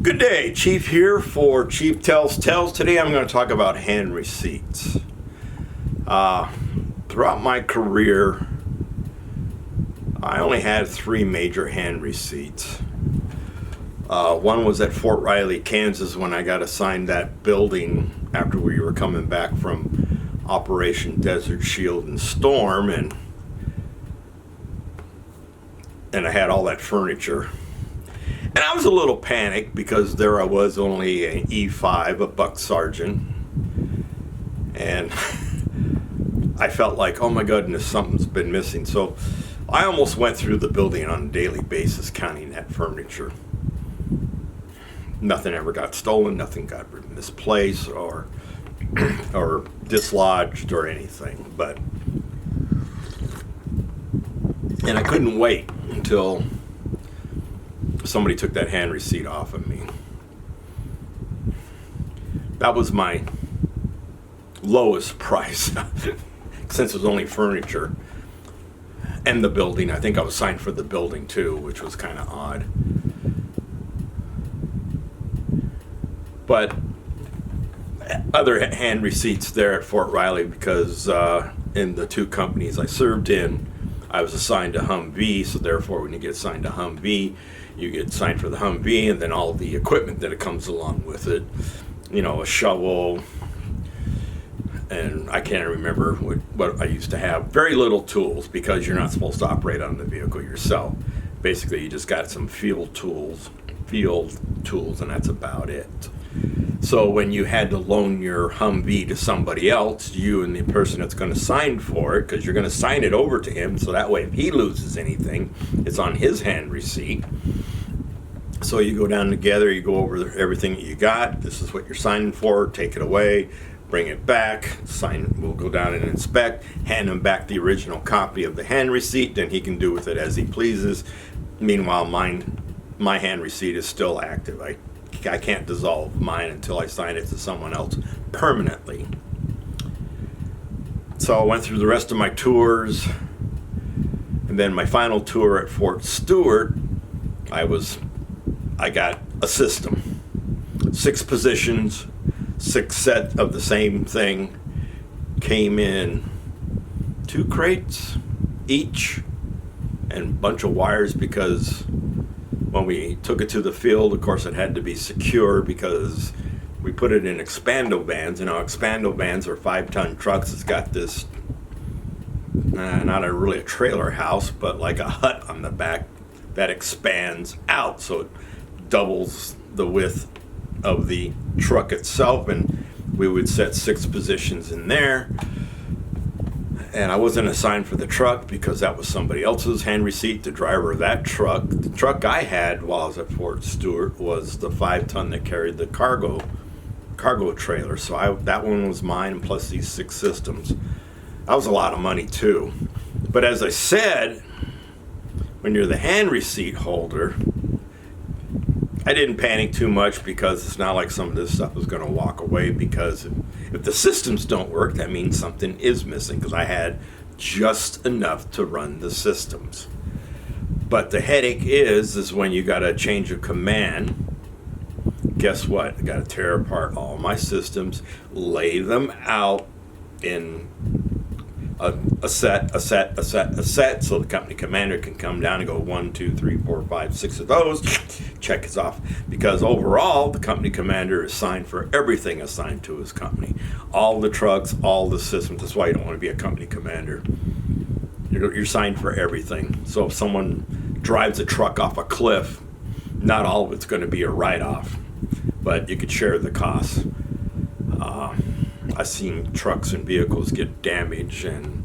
Good day, Chief here for Chief Tells Tales. Today I'm going to talk about hand receipts. Throughout my career, I only had 3 major hand receipts. One was at Fort Riley, Kansas, when I got assigned that building after we were coming back from Operation Desert Shield and Storm, and I had all that furniture. And I was a little panicked because there I was, only an E5, a buck sergeant, and I felt like, oh my goodness, something's been missing. So I almost went through the building on a daily basis counting that furniture. Nothing ever got stolen, nothing got misplaced or dislodged or anything. And I couldn't wait until somebody took that hand receipt off of me. That was my lowest price since it was only furniture and the building. I think I was signed for the building too, which was kind of odd. But other hand receipts there at Fort Riley, because in the 2 companies I served in, I was assigned to Humvee, so therefore when you get assigned to Humvee, you get signed for the Humvee and then all the equipment that it comes along with it. You know, a shovel, and I can't remember what I used to have. Very little tools, because you're not supposed to operate on the vehicle yourself. Basically, you just got some field tools, and that's about it. So when you had to loan your Humvee to somebody else, you and the person that's going to sign for it, because you're going to sign it over to him, so that way if he loses anything, it's on his hand receipt. So you go down together, you go over everything that you got. This is what you're signing for. Take it away, bring it back, sign. We'll go down and inspect, hand him back the original copy of the hand receipt, then he can do with it as he pleases. Meanwhile, my hand receipt is still active. I can't dissolve mine until I sign it to someone else permanently. So I went through the rest of my tours, and then my final tour at Fort Stewart, I got a system. 6 positions, 6 set of the same thing, came in 2 crates each, and a bunch of wires, because when we took it to the field, of course, it had to be secure because we put it in expando vans. You know, expando vans are 5-ton trucks. It's got this, not really a trailer house, but like a hut on the back that expands out, so it doubles the width of the truck itself, and we would set 6 positions in there. And I wasn't assigned for the truck because that was somebody else's hand receipt, the driver of that truck. The truck I had while I was at Fort Stewart was the 5-ton that carried the cargo trailer. So that one was mine, plus these 6 systems. That was a lot of money too. But as I said, when you're the hand receipt holder, I didn't panic too much, because it's not like some of this stuff was going to walk away, because if the systems don't work, that means something is missing, because I had just enough to run the systems. But the headache is when you got a change of command. Guess what? I got to tear apart all my systems, lay them out in a set, so the company commander can come down and go 1, 2, 3, 4, 5, 6 of those, check it off. Because overall, the company commander is signed for everything assigned to his company. All the trucks, all the systems. That's why you don't want to be a company commander. You're signed for everything. So if someone drives a truck off a cliff, not all of it's going to be a write-off, but you could share the costs. I've seen trucks and vehicles get damaged, and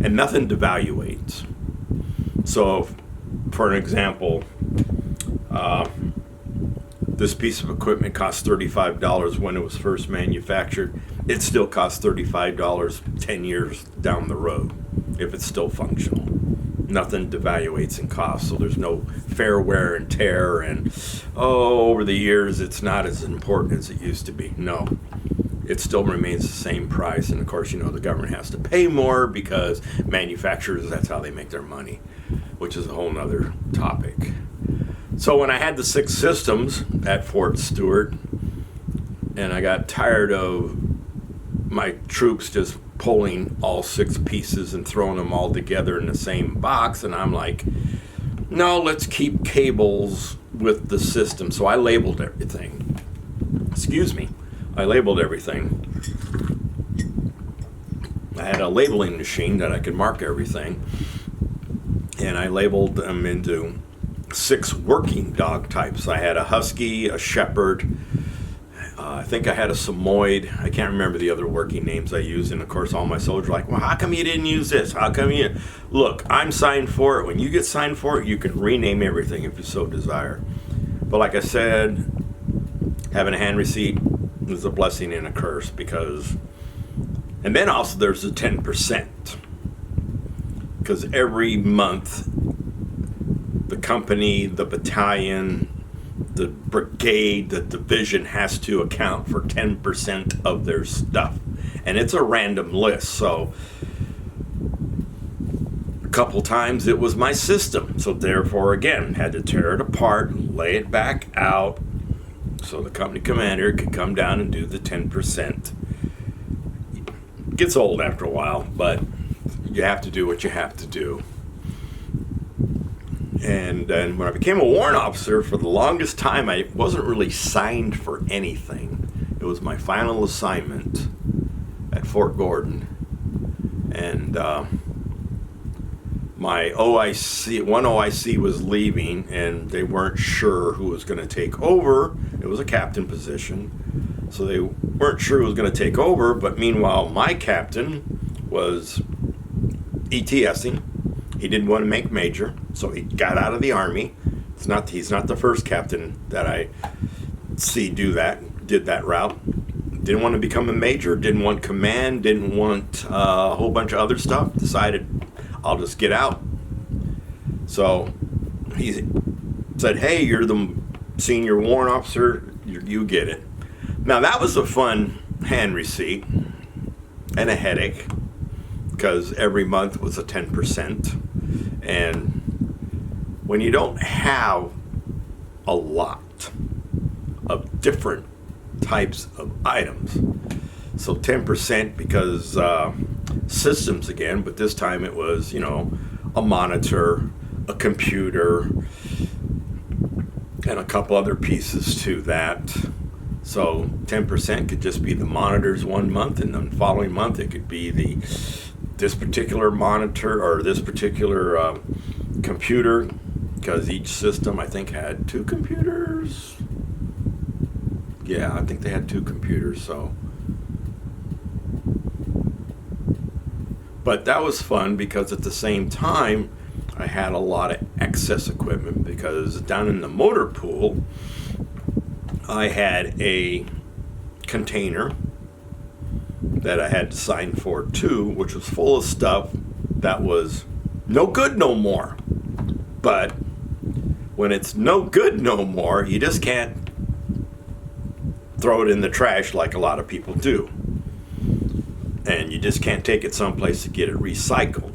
nothing devaluates. So, for an example, this piece of equipment cost $35 when it was first manufactured. It still costs $35 10 years down the road if it's still functional. Nothing devaluates in cost, so there's no fair wear and tear, and over the years it's not as important as it used to be. No, it still remains the same price. And of course, you know, the government has to pay more because manufacturers, that's how they make their money, which is a whole nother topic. So when I had the 6 systems at Fort Stewart, and I got tired of my troops just pulling all 6 pieces and throwing them all together in the same box, and I'm like, no, let's keep cables with the system. So I labeled everything. Excuse me. I labeled everything. I had a labeling machine that I could mark everything, and I labeled them into 6 working dog types. I had a Husky, a Shepherd, I think I had a Samoyed. I can't remember the other working names I used, and of course all my soldiers were like, well, how come you didn't use this? How come you... Look, I'm signed for it. When you get signed for it, you can rename everything if you so desire. But like I said, having a hand receipt is a blessing and a curse, because... And then also there's the 10%. Because every month, the company, the battalion, the brigade, the division has to account for 10% of their stuff. And it's a random list. So a couple times it was my system. So therefore, again, had to tear it apart, lay it back out, so the company commander could come down and do the 10%. Gets old after a while, but you have to do what you have to do. And then when I became a warrant officer, for the longest time, I wasn't really signed for anything. It was my final assignment at Fort Gordon. And my OIC, one OIC was leaving, and they weren't sure who was going to take over. It was a captain position. So they weren't sure who was going to take over, but meanwhile, my captain was ETSing. He didn't want to make major, so he got out of the Army. He's not the first captain that I see did that route. Didn't want to become a major, didn't want command, didn't want a whole bunch of other stuff. Decided, I'll just get out. So he said, hey, you're the senior warrant officer, you get it. Now that was a fun hand receipt and a headache, because every month was a 10%. And when you don't have a lot of different types of items, so 10% because systems again, but this time it was, a monitor, a computer, and a couple other pieces to that. So 10% could just be the monitors one month, and then the following month it could be this particular monitor or this particular computer, because each system I think had 2 computers. Yeah, I think they had 2 computers. So, but that was fun, because at the same time I had a lot of excess equipment, because down in the motor pool I had a container that I had to sign for too, which was full of stuff that was no good no more. But when it's no good no more, you just can't throw it in the trash like a lot of people do. And you just can't take it someplace to get it recycled.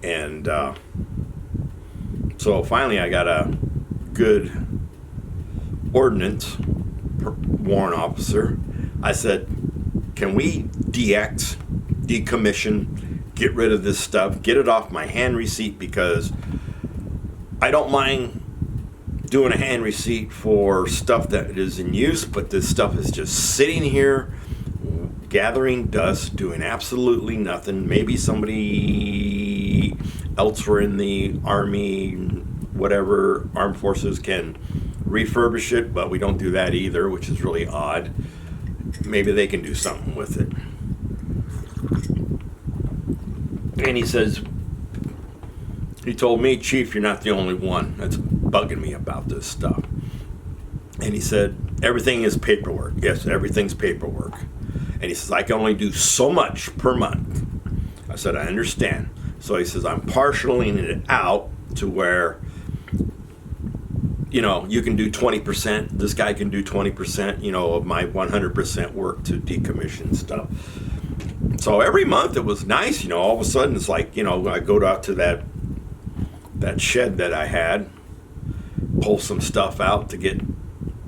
And so finally I got a good ordnance warrant officer. I said, can we decommission, get rid of this stuff, get it off my hand receipt, because I don't mind doing a hand receipt for stuff that is in use, but this stuff is just sitting here gathering dust, doing absolutely nothing. Maybe somebody elsewhere in the Army, whatever, armed forces can refurbish it, but we don't do that either, which is really odd. Maybe they can do something with it. And he told me, Chief, you're not the only one that's bugging me about this stuff. And he said, everything is paperwork. Yes, everything's paperwork. And he says, I can only do so much per month. I said, I understand. So he says, I'm partialing it out to where, you can do 20%, this guy can do 20%, of my 100% work to decommission stuff. So every month it was nice, all of a sudden it's like, I go out to that that shed that I had, pull some stuff out to get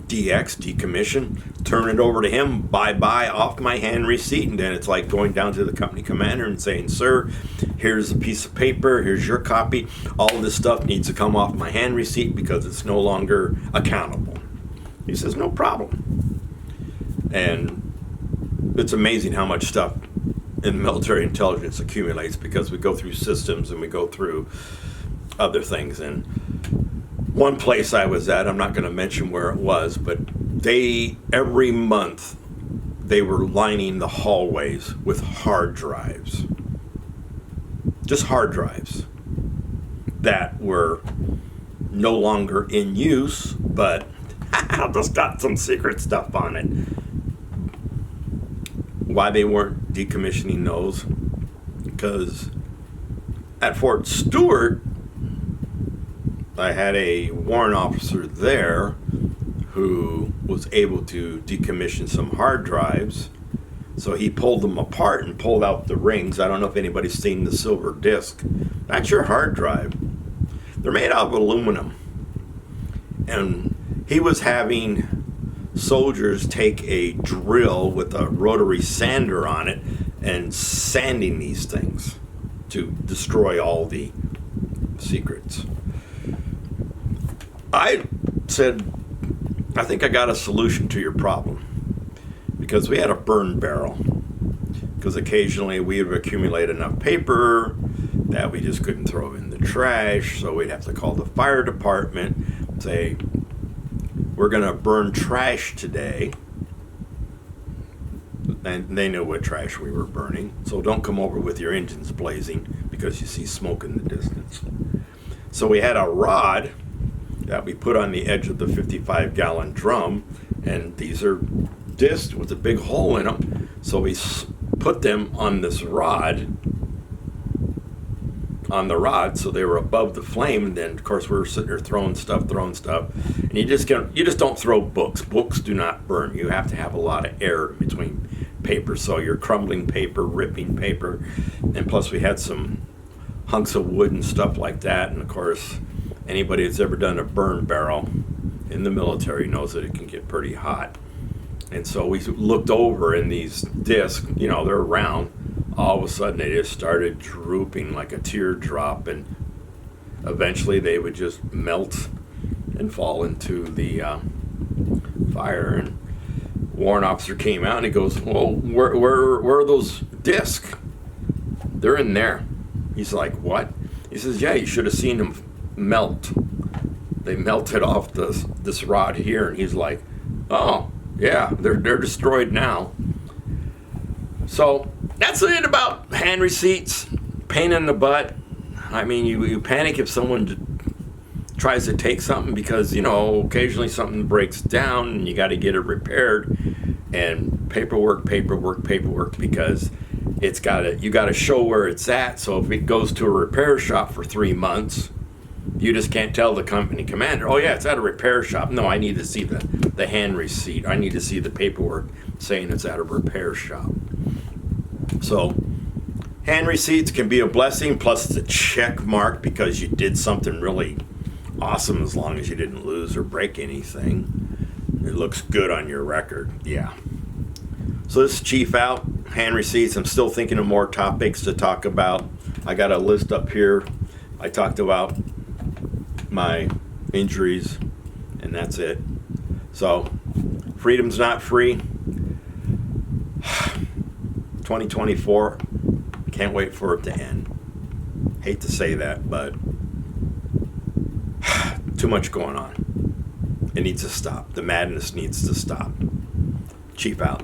decommission, turn it over to him, bye off my hand receipt, and then it's like going down to the company commander and saying, sir, here's a piece of paper, here's your copy, all this stuff needs to come off my hand receipt because it's no longer accountable. He says, no problem. And it's amazing how much stuff in military intelligence accumulates because we go through systems and we go through other things. And one place I was at, I'm not going to mention where it was, but every month they were lining the hallways with hard drives. Just hard drives that were no longer in use, but just got some secret stuff on it. Why they weren't decommissioning those? Because at Fort Stewart, I had a warrant officer there who was able to decommission some hard drives. So he pulled them apart and pulled out the rings. I don't know if anybody's seen the silver disc. That's your hard drive. They're made out of aluminum. And he was having soldiers take a drill with a rotary sander on it and sanding these things to destroy all the secrets. I said, I think I got a solution to your problem, because we had a burn barrel, because occasionally we would accumulate enough paper that we just couldn't throw in the trash, so we'd have to call the fire department, say, we're going to burn trash today, and they knew what trash we were burning, so don't come over with your engines blazing because you see smoke in the distance. So we had a rod that we put on the edge of the 55-gallon drum, and these are discs with a big hole in them, so we put them on this rod, so they were above the flame. And then of course we were sitting there throwing stuff, and you just don't throw books do not burn. You have to have a lot of air between paper, so you're crumbling paper, ripping paper, and plus we had some hunks of wood and stuff like that. And of course, anybody that's ever done a burn barrel in the military knows that it can get pretty hot. And so we looked over, and these discs, they're round. All of a sudden they just started drooping like a teardrop, and eventually they would just melt and fall into the fire. And warrant officer came out and he goes, well, where are those discs? They're in there. He's like, what? He says, yeah, you should have seen them melt. They melted off this rod here. And he's like, oh yeah, they're destroyed now. So that's it about hand receipts. Pain in the butt. I mean, you panic if someone tries to take something because occasionally something breaks down and you got to get it repaired, and paperwork because you got to show where it's at. So if it goes to a repair shop for 3 months, you just can't tell the company commander, oh yeah, it's at a repair shop. No, I need to see the hand receipt. I need to see the paperwork saying it's at a repair shop. So hand receipts can be a blessing, plus it's a check mark because you did something really awesome, as long as you didn't lose or break anything. It looks good on your record. Yeah. So this is Chief out. Hand receipts. I'm still thinking of more topics to talk about. I got a list up here. I talked about my injuries, and that's it. So freedom's not free. 2024, can't wait for it to end. Hate to say that, but too much going on. It needs to stop. The madness needs to stop. Chief out.